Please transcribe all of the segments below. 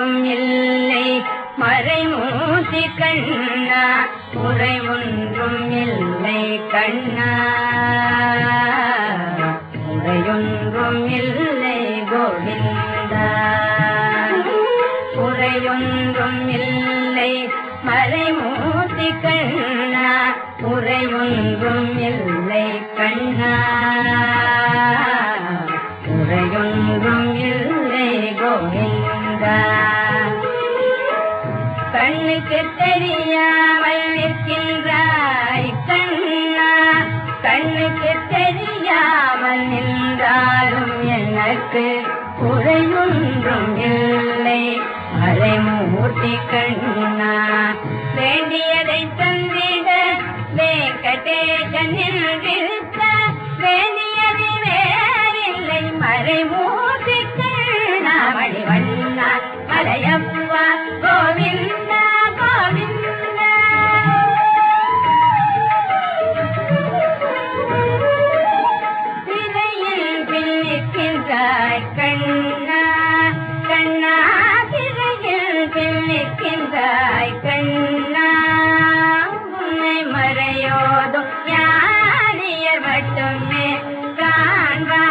ஒன்றும் இல்லை மறைமூர்த்தி கண்ணா குறை ஒன்றும் இல்லை கண்ணா குறையொன்றும் இல்லை கோவிந்தா குறையொன்றும் இல்லை மறைமூர்த்தி கண்ணா குறை ஒன்றும் இல்லை கண்ணா குறையொன்றும் இல்லை கோவிந்தா கண்ணுக்கு தெரியாமல் நிற்கின்றாய் கண்ணா கண்ணுக்கு தெரியாமல் நின்றாலும் எனக்கு குறையொன்றும் இல்லை மறைமூர்த்தி கண்ணா வேண்டியதை தந்திட வெங்கடேசன் நின்றிருக்க வேண்டியது வேறில்லை மறைமூர்த்தி கண்ணா மணிவண்ணா மலையப்பா கோவிந்தா கோவிந்தா திரையில் பின்னிக்கின்றாய் கண்ணா கண்ணா திரையில் பின்னிக்கின்றாய் கண்ணா உன்னை மறையோதும் ஞானியர் மட்டுமே காண்பா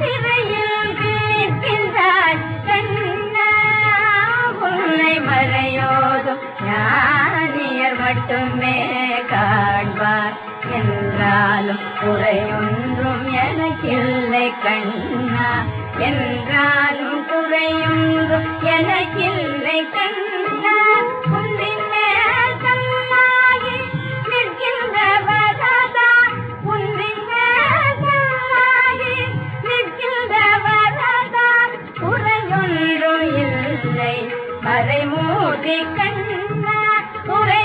திரையில் பின்னிக்கின்றாய் கண்ணா உன்னை மறையோதும் ஞானியர் மட்டுமே காண்பார் என்றாலும் குறையொன்றும் எனக்கில்லை கண்ணா என்றாலும் குறையொன்றும் எனக்கில்லை கண்ணா குன்றின் மேல் கல்லாகி நிற்கின்ற வரதா குன்றின் மேல் கல்லாகி நிற்கின்ற வரதா குறையொன்றும் இல்லை மறைமூர்த்தி கண்ணா குறை